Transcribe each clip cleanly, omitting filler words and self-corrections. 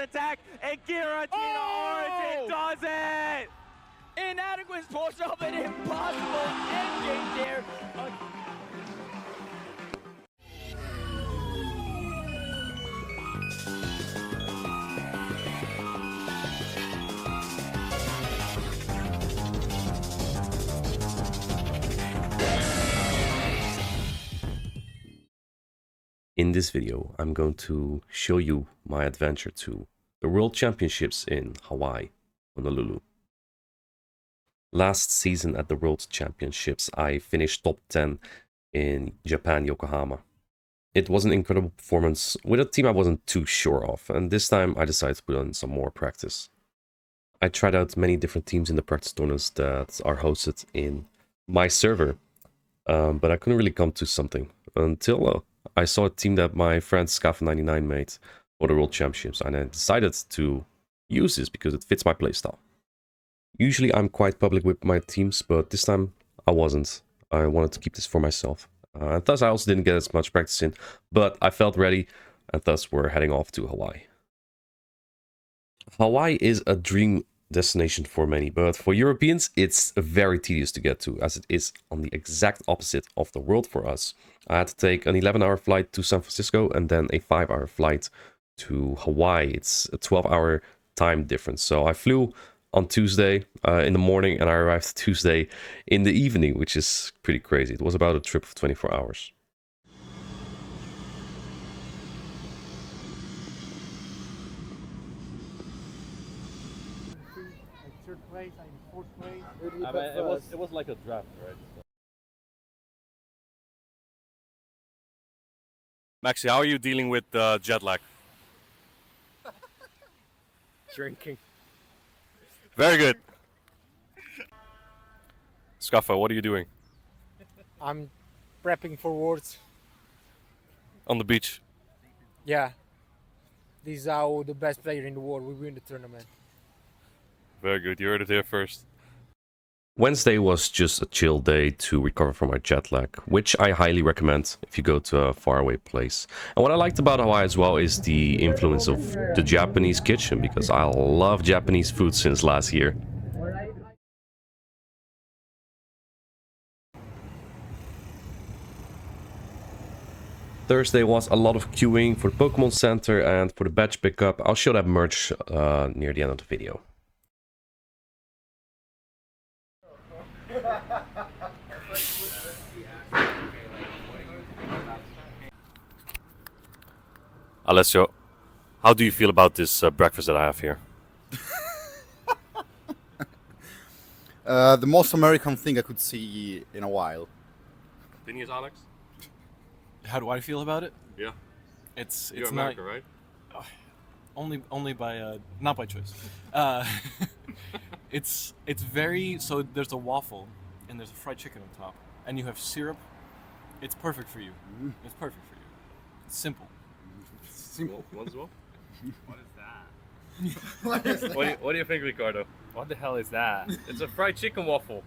attack, and Giratina Origin does it! Inadequate force of an impossible endgame there. In this video, I'm going to show you my adventure to the World Championships in Hawaii, Honolulu. Last season at the World Championships, I finished top 10 in Japan, Yokohama. It was an incredible performance with a team I wasn't too sure of, and this time I decided to put on some more practice. I tried out many different teams in the practice tournaments that are hosted in my server, but I couldn't really come to something until I saw a team that my friend Scaff99 made for the World Championships, and I decided to use this because it fits my playstyle. Usually I'm quite public with my teams, but this time I wasn't. I wanted to keep this for myself. And thus I also didn't get as much practice in, but I felt ready, and thus we're heading off to Hawaii. Hawaii is a dream destination for many, but for Europeans it's very tedious to get to, as it is on the exact opposite of the world for us. I had to take an 11-hour flight to San Francisco and then a 5-hour flight to Hawaii. It's a 12-hour time difference. So I flew on Tuesday in the morning and I arrived Tuesday in the evening, which is pretty crazy. It was about a trip of 24 hours. Third place, I'm fourth place. It was like a draft, right? Maxi, how are you dealing with jet lag? Drinking. Very good. Scaffa, what are you doing? I'm prepping for Worlds. On the beach. Yeah. This is how the best player in the world will win the tournament. Very good, you heard it here first. Wednesday was just a chill day to recover from my jet lag, which I highly recommend if you go to a faraway place. And what I liked about Hawaii as well is the influence of the Japanese kitchen, because I love Japanese food since last year. Thursday was a lot of queuing for the Pokémon Center and for the badge pickup. I'll show that merch near the end of the video. Alessio, how do you feel about this breakfast that I have here? The most American thing I could see in a while. Opinions, Alex? How do I feel about it? Yeah. It's You're not American, right? only by not by choice. It's very, so there's a waffle and there's a fried chicken on top and you have syrup. It's perfect for you. It's perfect for you. It's simple. What as well? What is that? What do you think, Ricardo? What the hell is that? It's a fried chicken waffle.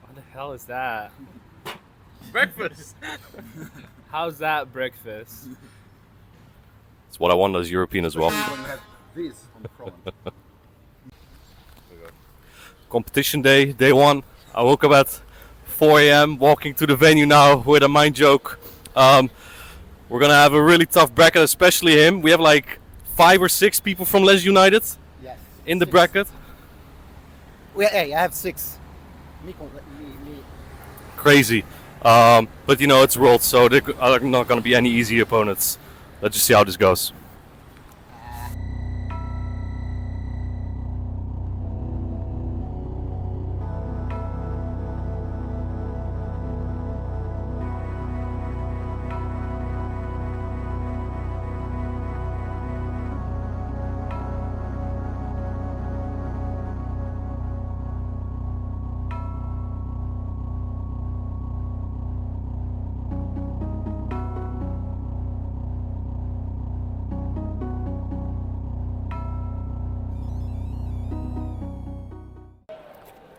What the hell is that? Breakfast! How's that breakfast? It's what I want as European as well. When you have this on the front. Competition day 1. I woke up at 4 a.m. walking to the venue now with a mind joke. We're gonna have a really tough bracket, especially him. We have like 5 or 6 people from Les United Yes. in the bracket. Hey, I have 6. Me. Crazy. But you know, it's World, so there are not gonna be any easy opponents. Let's just see how this goes.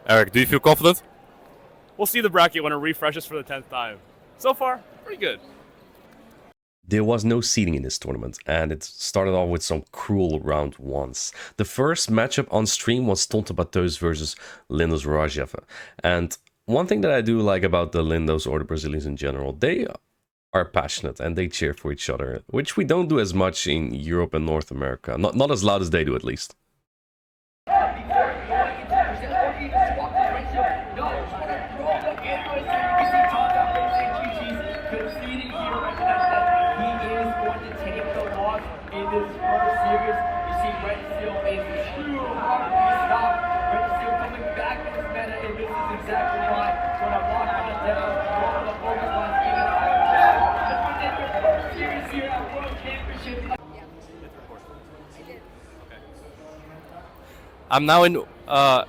Eric, do you feel confident? We'll see the bracket when it refreshes for the 10th time. So far, pretty good. There was no seeding in this tournament, and it started off with some cruel round ones. The first matchup on stream was Tonto Bateus versus Lindos Rajev. And one thing that I do like about the Lindos or the Brazilians in general, they are passionate and they cheer for each other, which we don't do as much in Europe and North America. Not as loud as they do, at least. I'm now in, at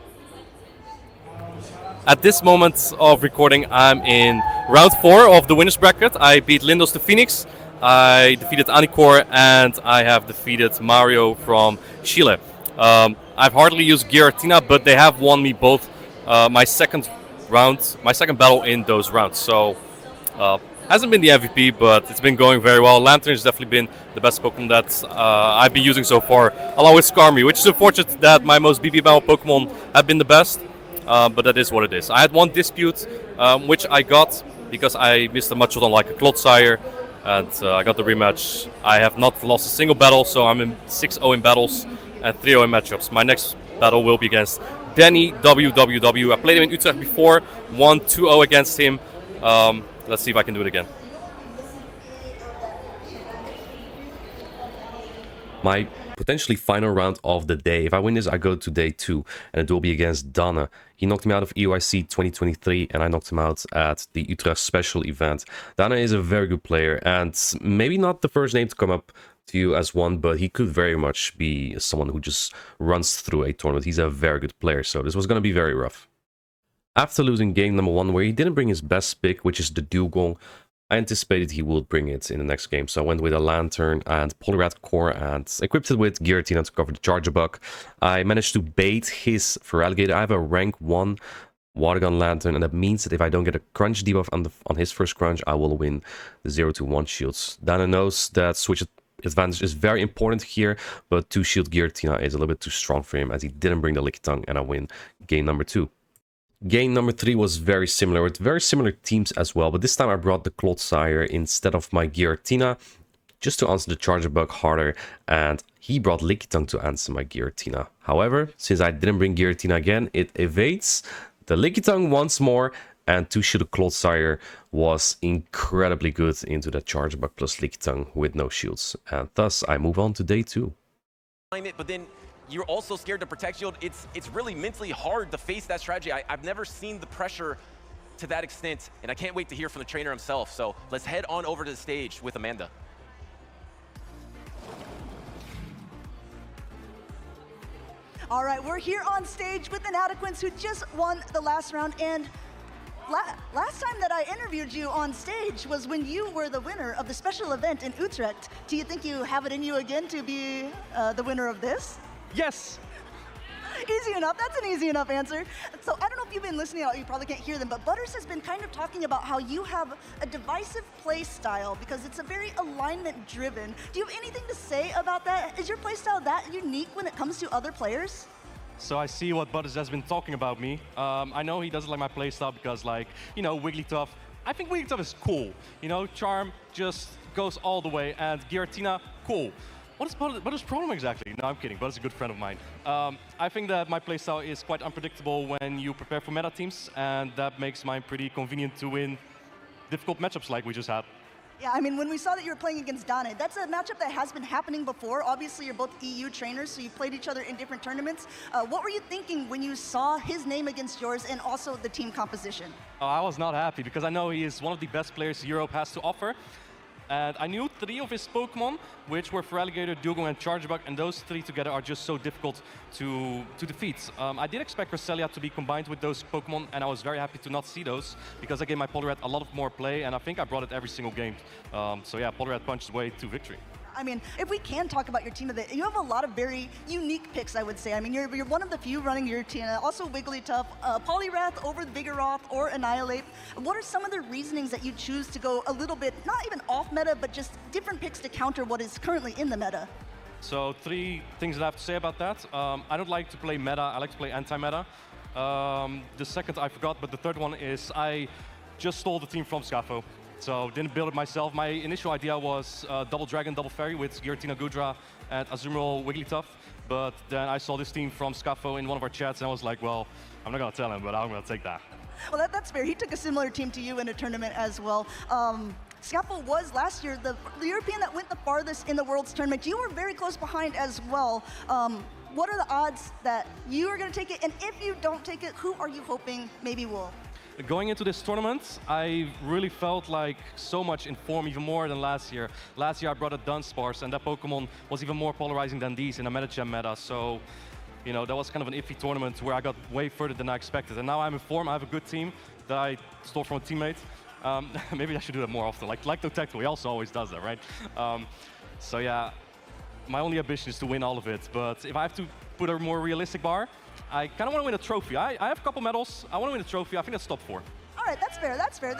this moment of recording, I'm in round 4 of the winners bracket. I beat Lindos to Phoenix, I defeated Anikor, and I have defeated Mario from Chile. I've hardly used Giratina, but they have won me both my second battle in those rounds. So, hasn't been the MVP, but it's been going very well. Lantern has definitely been the best Pokemon that I've been using so far, along with Skarmy, which is unfortunate that my most BP battle Pokemon have been the best, but that is what it is. I had one dispute, which I got because I missed a Machodon like a Clodsire, and I got the rematch. I have not lost a single battle, so I'm in 6-0 in battles and 3-0 in matchups. My next battle will be against Danny WWW. I played him in Utrecht before, won 2-0 against him. Let's see if I can do it again. My potentially final round of the day. If I win this, I go to day 2, and it will be against Dana. He knocked me out of EUIC 2023, and I knocked him out at the Utrecht special event. Dana is a very good player, and maybe not the first name to come up to you as one, but he could very much be someone who just runs through a tournament. He's a very good player, so this was going to be very rough. After losing game number 1, where he didn't bring his best pick, which is the Dugong, I anticipated he would bring it in the next game. So I went with a Lantern and Poliwrath Core and equipped it with Giratina to cover the Charger Bug. I managed to bait his Feraligatr. I have a rank 1 Water Gun Lantern, and that means that if I don't get a Crunch debuff on his first Crunch, I will win the 0-1 shields. Dana knows that switch advantage is very important here, but 2-shield Giratina is a little bit too strong for him as he didn't bring the Lickitung, and I win game number 2. Game number 3 was very similar, with very similar teams as well, but this time I brought the Clodsire instead of my Giratina, just to answer the Charger Bug harder, and he brought Lickitung to answer my Giratina. However, since I didn't bring Giratina again, it evades the Lickitung once more, and 2-shield Clodsire was incredibly good into that Charger Bug plus Lickitung with no shields, and thus I move on to day 2. But then you're also scared to protect shield. It's really mentally hard to face that strategy. I've never seen the pressure to that extent, and I can't wait to hear from the trainer himself. So let's head on over to the stage with Amanda. All right, we're here on stage with Inadequents, who just won the last round, and last time that I interviewed you on stage was when you were the winner of the special event in Utrecht. Do you think you have it in you again to be the winner of this? Yes. Easy enough. That's an easy enough answer. So I don't know if you've been listening, you probably can't hear them, but Butters has been kind of talking about how you have a divisive play style because it's a very alignment driven. Do you have anything to say about that? Is your play style that unique when it comes to other players? So I see what Butters has been talking about me. I know he doesn't like my playstyle because, like, you know, Wigglytuff. I think Wigglytuff is cool. You know, Charm just goes all the way, and Giratina, cool. What is Butters' problem exactly? No, I'm kidding. Butters is a good friend of mine. I think that my playstyle is quite unpredictable when you prepare for meta teams, and that makes mine pretty convenient to win difficult matchups like we just had. Yeah, I mean, when we saw that you were playing against Dane, that's a matchup that has been happening before. Obviously, you're both EU trainers, so you played each other in different tournaments. What were you thinking when you saw his name against yours and also the team composition? I was not happy because I know he is one of the best players Europe has to offer. And I knew 3 of his Pokemon, which were Feraligatr, Dugong, and Charger Bug, and those 3 together are just so difficult to defeat. I did expect Cresselia to be combined with those Pokemon, and I was very happy to not see those, because I gave my Poliwrath a lot of more play, and I think I brought it every single game. So yeah, Poliwrath punched his way to victory. I mean, if we can talk about your team a bit, you have a lot of very unique picks, I would say. I mean, you're one of the few running Giratina, also Wigglytuff, Poliwrath over the Vigoroth or Annihilate. What are some of the reasonings that you choose to go a little bit, not even off meta, but just different picks to counter what is currently in the meta? So 3 things that I have to say about that. I don't like to play meta, I like to play anti-meta. The second I forgot, but the third one is I just stole the team from Scafo. So didn't build it myself. My initial idea was double Dragon, double Fairy with Giratina Gudra and Azumarill Wigglytuff. But then I saw this team from Scafo in one of our chats and I was like, well, I'm not gonna tell him, but I'm gonna take that. Well, that's fair. He took a similar team to you in a tournament as well. Scafo was last year the European that went the farthest in the Worlds tournament. You were very close behind as well. What are the odds that you are going to take it? And if you don't take it, who are you hoping maybe will? Going into this tournament, I really felt like so much in form, even more than last year. Last year I brought a Dunsparce, and that Pokemon was even more polarizing than these in a Metagem meta. So, you know, that was kind of an iffy tournament where I got way further than I expected. And now I'm in form, I have a good team that I stole from a teammate. Maybe I should do that more often. Like Totecto, he also always does that, right? So yeah, my only ambition is to win all of it. But if I have to put a more realistic bar, I kind of want to win a trophy. I have a couple medals. I want to win a trophy. I think that's top 4. All right, that's fair. That's fair.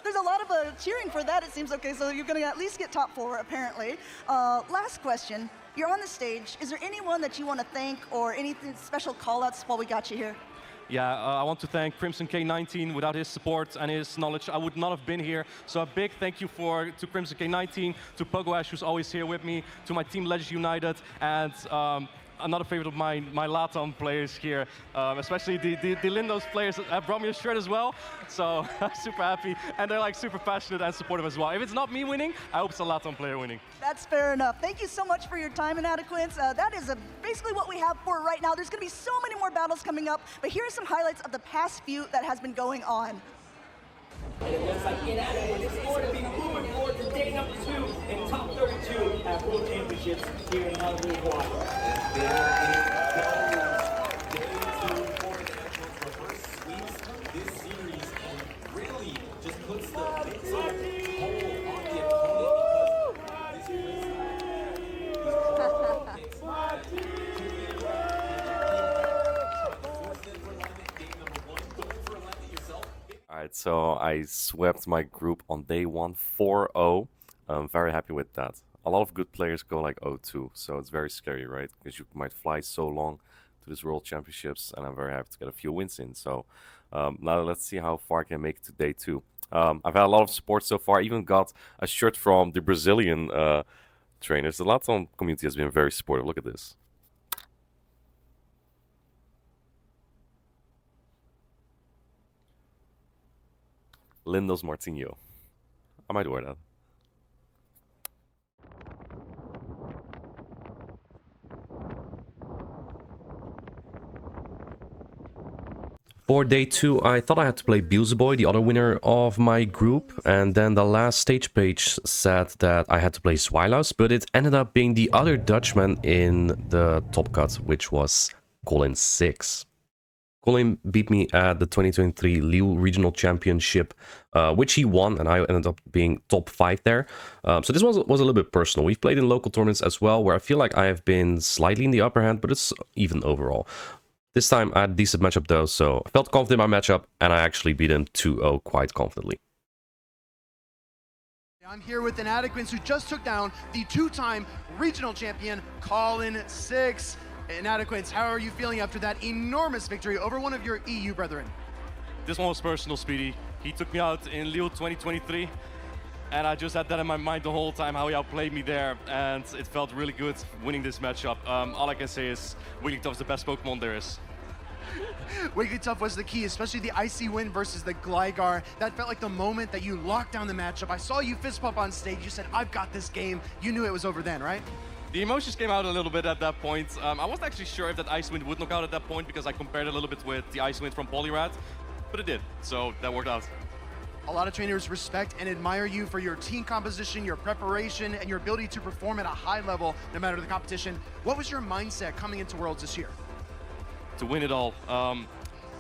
There's a lot of cheering for that. It seems okay. So you're going to at least get top 4, apparently. Last question. You're on the stage. Is there anyone that you want to thank or anything special call-outs while we got you here? Yeah, I want to thank Crimson K19. Without his support and his knowledge, I would not have been here. So a big thank you to Crimson K19, to Pogoash, who's always here with me, to my team Legends United, and another favorite of mine, my Latam players here, especially the Lindos players have brought me a shirt as well. So I'm super happy, and they're like super passionate and supportive as well. If it's not me winning, I hope it's a Latam player winning. That's fair enough. Thank you so much for your time and adequates. That is basically what we have for right now. There's going to be so many more battles coming up, but here are some highlights of the past few that has been going on. And it looks like Inadequate is going to be moving forward to day number 2 in top 32 at World Championships here in Uruguay. And there it goes. Day 2 for International for first sweeps this series and really just puts the mental toll on the opponent because this Alright, so I swept my group on day 1 4-0. I'm very happy with that. A lot of good players go like 0-2, so it's very scary, right? Because you might fly so long to this World Championships, and I'm very happy to get a few wins in. So now let's see how far I can make it to day 2. I've had a lot of support so far. I even got a shirt from the Brazilian trainers. The Latam community has been very supportive. Look at this. Lindos Martinho. I might wear that. For day 2, I thought I had to play Beelzeboy, the other winner of my group, and then the last stage page said that I had to play Swilaus, but it ended up being the other Dutchman in the top cut, which was Colin 6. Colin beat me at the 2023 Lille Regional Championship, which he won, and I ended up being top 5 there. So this was a little bit personal. We've played in local tournaments as well, where I feel like I have been slightly in the upper hand, but it's even overall. This time I had a decent matchup though, so I felt confident in my matchup, and I actually beat him 2-0 quite confidently. I'm here with Inadequate, who just took down the 2-time regional champion, Colin 6. Inadequate, how are you feeling after that enormous victory over one of your EU brethren? This one was personal, Speedy. He took me out in Lille 2023, and I just had that in my mind the whole time, how he outplayed me there, and it felt really good winning this matchup. All I can say is Wigglytuff is the best Pokemon there is. Wigglytuff was the key, especially the Icy win versus the Gligar. That felt like the moment that you locked down the matchup. I saw you fist pump on stage. You said, I've got this game. You knew it was over then, right? The emotions came out a little bit at that point. I wasn't actually sure if that Ice Wind would knock out at that point because I compared it a little bit with the Ice Wind from Poliwrath, but it did, so that worked out. A lot of trainers respect and admire you for your team composition, your preparation, and your ability to perform at a high level no matter the competition. What was your mindset coming into Worlds this year? To win it all.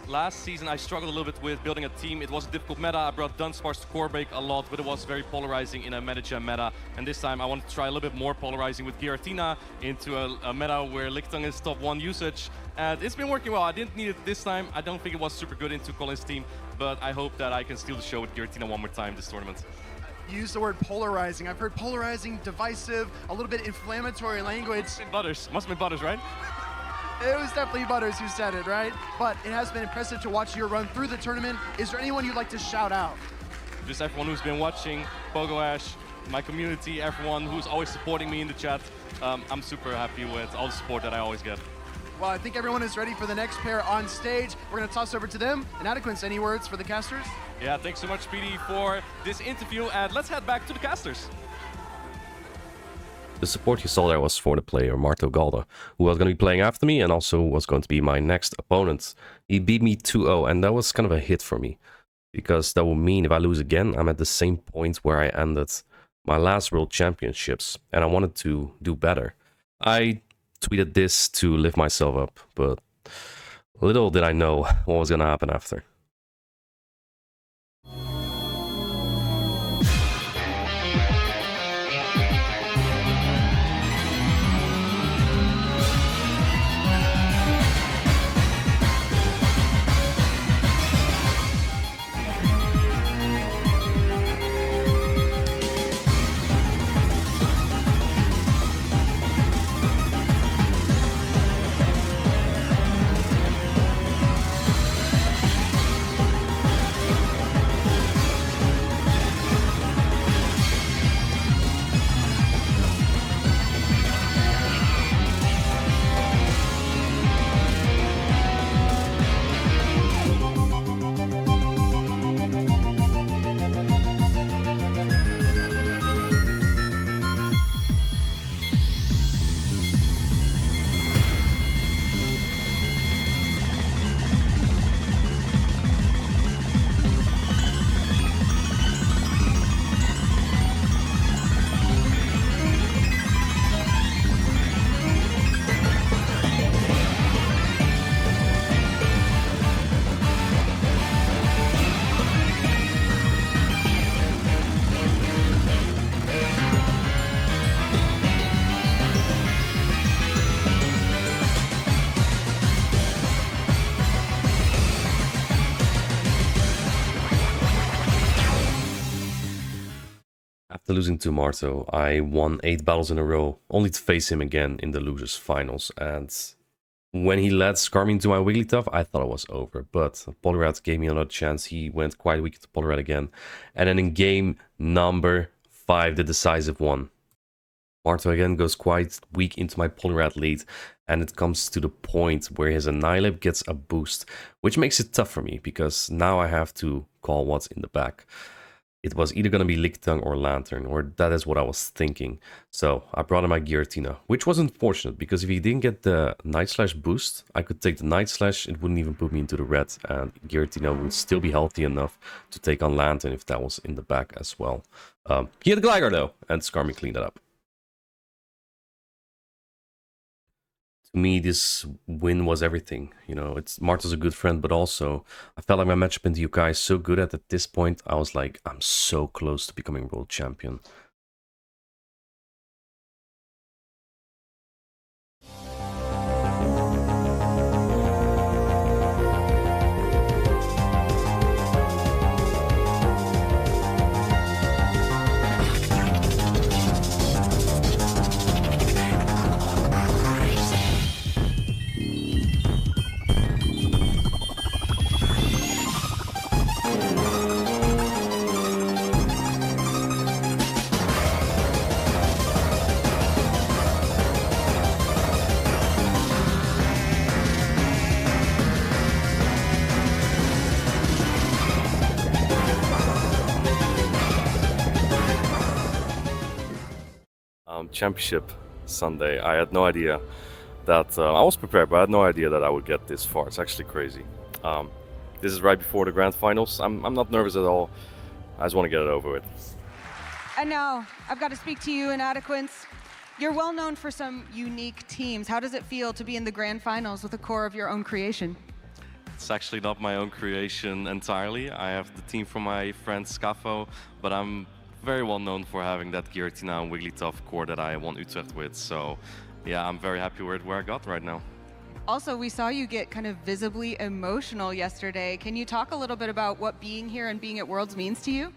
last season I struggled a little bit with building a team. It was a difficult meta. I brought Dunsparce to core break a lot, but it was very polarizing in a meta-gen meta. And this time I wanted to try a little bit more polarizing with Giratina into a meta where Lickitung is top 1 usage. And it's been working well. I didn't need it this time. I don't think it was super good into Colin's team, but I hope that I can steal the show with Giratina one more time this tournament. You used the word polarizing. I've heard polarizing, divisive, a little bit inflammatory language. Butters. Must have been Butters, right? It was definitely Butters who said it, right? But it has been impressive to watch your run through the tournament. Is there anyone you'd like to shout out? Just everyone who's been watching, Pogo my community, everyone who's always supporting me in the chat. I'm super happy with all the support that I always get. Well, I think everyone is ready for the next pair on stage. We're going to toss over to them. And Adequance, any words for the casters? Yeah, thanks so much, Speedy, for this interview. And let's head back to the casters. The support you saw there was for the player Marto Galda, who was going to be playing after me and also was going to be my next opponent. He beat me 2-0, and that was kind of a hit for me, because that would mean if I lose again, I'm at the same point where I ended my last World Championships, and I wanted to do better. I tweeted this to lift myself up, but little did I know what was going to happen after. After losing to Marto, I won 8 battles in a row, only to face him again in the losers finals. And when he led Skarmy into my Wigglytuff, I thought it was over. But Poliwrath gave me another chance. He went quite weak to Poliwrath again. And then in game number 5, the decisive one, Marto again goes quite weak into my Poliwrath lead. And it comes to the point where his Annihilate gets a boost, which makes it tough for me, because now I have to call what's in the back. It was either going to be Lickitung or Lantern, or that is what I was thinking. So I brought in my Giratina, which was unfortunate, because if he didn't get the Night Slash boost, I could take the Night Slash, it wouldn't even put me into the red, and Giratina would still be healthy enough to take on Lantern if that was in the back as well. He had Gligar though, and Skarmy cleaned it up. To me, this win was everything. You know, Marto's a good friend, but also I felt like my matchup into Yokai is so good at this point. I was like, I'm so close to becoming world champion. Championship Sunday. I had no idea that I was prepared, but I had no idea that I would get this far. It's actually crazy. This is right before the grand finals. I'm not nervous at all. I just want to get it over with. And now I've got to speak to you in Adequance. You're well known for some unique teams. How does it feel to be in the grand finals with a core of your own creation? It's actually not my own creation entirely. I have the team from my friend Scafo, but I'm very well known for having that Giratina and Wigglytuff core that I won Utrecht with. So yeah, I'm very happy with where I got right now. Also, we saw you get kind of visibly emotional yesterday. Can you talk a little bit about what being here and being at Worlds means to you?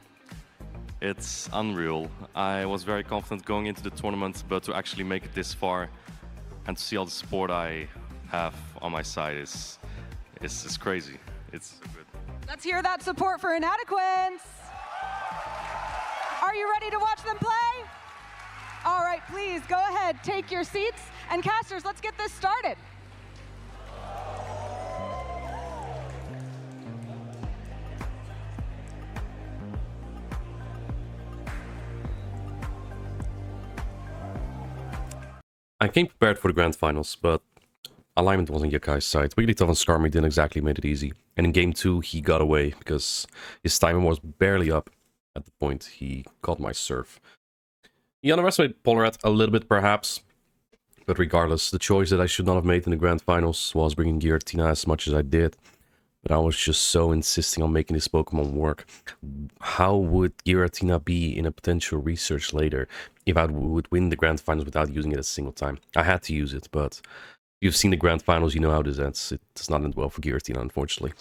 It's unreal. I was very confident going into the tournament, but to actually make it this far and to see all the support I have on my side is crazy. It's so good. Let's hear that support for Inadequates. Are you ready to watch them play? All right, please go ahead, take your seats. And casters, let's get this started. I came prepared for the grand finals, but alignment was on Yakai's side. Wigglytuff and Skarmory didn't exactly make it easy. And in game 2, he got away because his timing was barely up at the point he caught my serve. He underestimated Polaret a little bit perhaps, but regardless, the choice that I should not have made in the grand finals was bringing Giratina as much as I did. But I was just so insisting on making this Pokemon work. How would Giratina be in a potential research later if I would win the grand finals without using it a single time? I had to use it, but if you've seen the grand finals, you know how this ends. It does not end well for Giratina, unfortunately.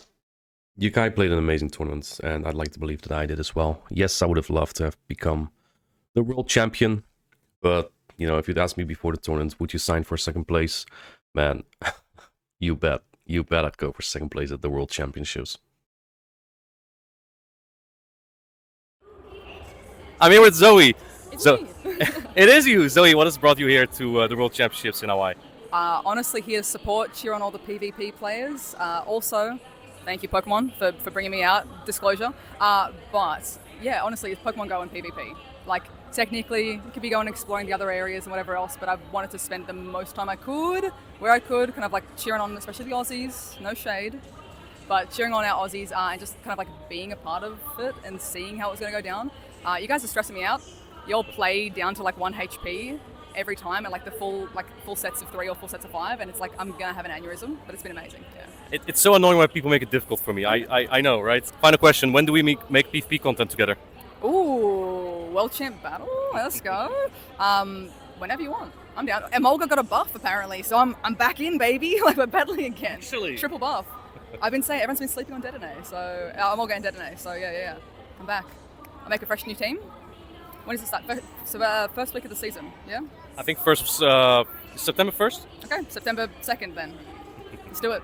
Yakai played an amazing tournament, and I'd like to believe that I did as well. Yes, I would have loved to have become the world champion, but, you know, if you'd asked me before the tournament, would you sign for second place? Man, you bet. You bet I'd go for second place at the World Championships. I'm here with Zoe. It's me. It is you, Zoe. What has brought you here to the World Championships in Hawaii? Honestly, here to support, cheer on all the PvP players. Also, thank you, Pokemon, for bringing me out. Disclosure. But yeah, honestly, it's Pokemon Go and PvP. Like, technically, you could be going exploring the other areas and whatever else, but I wanted to spend the most time I could, where I could, kind of like cheering on, especially the Aussies, no shade, but cheering on our Aussies and just kind of like being a part of it and seeing how it's going to go down. You guys are stressing me out. You all play down to like 1 HP every time and like the full sets of 3 or full sets of 5, and it's like I'm going to have an aneurysm, but it's been amazing. Yeah. It's so annoying when people make it difficult for me. I know, right? Final question, when do we make PvP content together? Ooh, World Champ battle, let's go. Whenever you want, I'm down. Emolga got a buff apparently, so I'm back in, baby. Like we're battling again. Actually. Triple buff. I've been saying, everyone's been sleeping on Dedenne, so Emolga and Dedenne, so yeah. I'm back. I'll make a fresh new team. When does it start? First week of the season, yeah? I think first, September 1st? Okay, September 2nd then. Let's do it.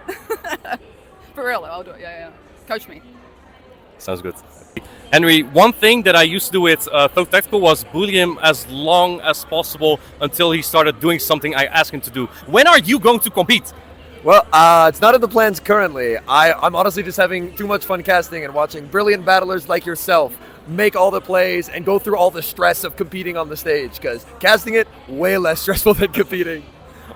For real though, I'll do it, yeah. Coach me. Sounds good. Henry, one thing that I used to do with Thug Tactical was bully him as long as possible until he started doing something I asked him to do. When are you going to compete? Well, it's not in the plans currently. I'm honestly just having too much fun casting and watching brilliant battlers like yourself make all the plays and go through all the stress of competing on the stage, because casting it, way less stressful than competing.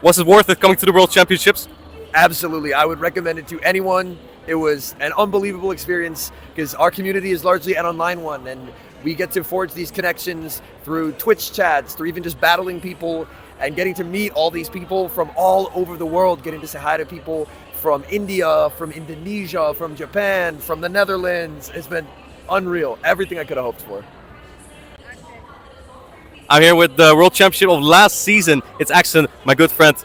Was it worth it coming to the World Championships? Absolutely. I would recommend it to anyone. It was an unbelievable experience because our community is largely an online one, and we get to forge these connections through Twitch chats, through even just battling people and getting to meet all these people from all over the world, getting to say hi to people from India, from Indonesia, from Japan, from the Netherlands. It's been unreal. Everything I could have hoped for. I'm here with the World Championship of last season. It's Axton, my good friend.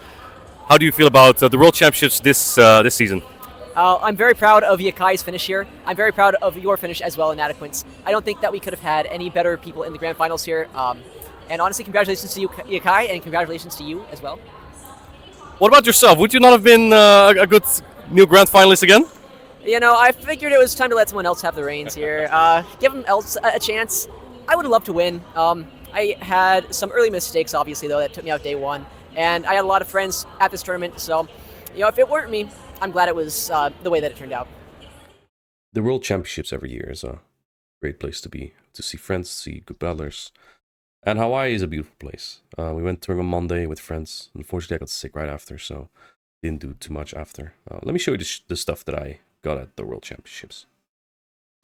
How do you feel about the World Championships this season? I'm very proud of Yakai's finish here. I'm very proud of your finish as well, Inadequates. I don't think that we could have had any better people in the grand finals here. And honestly, congratulations to you, Yakai, and congratulations to you as well. What about yourself? Would you not have been a good new grand finalist again? You know, I figured it was time to let someone else have the reins here. Give them else a chance. I would have loved to win. I had some early mistakes, obviously, though, that took me out day one. And I had a lot of friends at this tournament, so, you know, if it weren't me, I'm glad it was the way that it turned out. The World Championships every year is a great place to be, to see friends, see good battlers. And Hawaii is a beautiful place. We went touring on Monday with friends. Unfortunately, I got sick right after, so didn't do too much after. Let me show you the stuff that I got at the World Championships.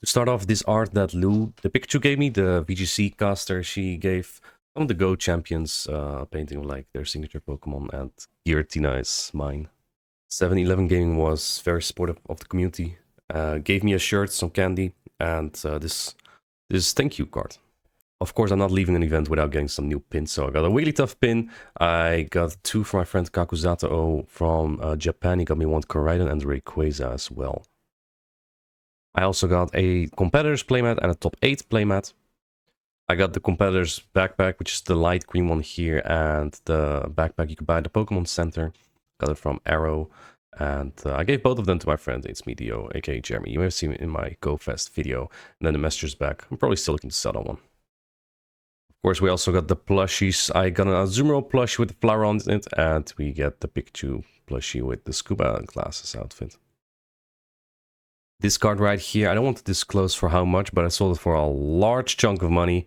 To start off, this art that Lou, the Pikachu gave me, the VGC caster, she gave some of the Go champions a painting of like their signature Pokemon, and Giratina is mine. 7-Eleven Gaming was very supportive of the community. Gave me a shirt, some candy, and this thank you card. Of course, I'm not leaving an event without getting some new pins, so I got a Wigglytuff pin. I got 2 from my friend Kakuzato from Japan. He got me one Koraidon and Rayquaza as well. I also got a competitor's playmat and a top 8 playmat. I got the competitor's backpack, which is the light green one here, and the backpack you can buy at the Pokemon Center. Got it from Arrow, and I gave both of them to my friend. It's me, Dio, aka Jeremy. You may have seen it in my GoFest video. And then the Master's back. I'm probably still looking to sell that one. Of course, we also got the plushies. I got an Azumarill plushie with the flower on it, and we get the Pikachu plushie with the scuba glasses outfit. This card right here, I don't want to disclose for how much, but I sold it for a large chunk of money.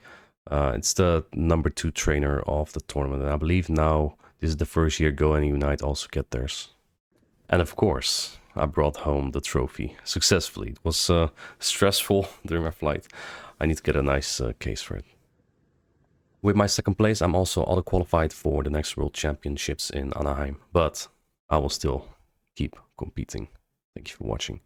It's the number 2 trainer of the tournament, and I believe now this is the first year Go and Unite also get theirs. And of course, I brought home the trophy successfully. It was stressful during my flight. I need to get a nice case for it. With my second place, I'm also auto-qualified for the next World Championships in Anaheim, but I will still keep competing. Thank you for watching.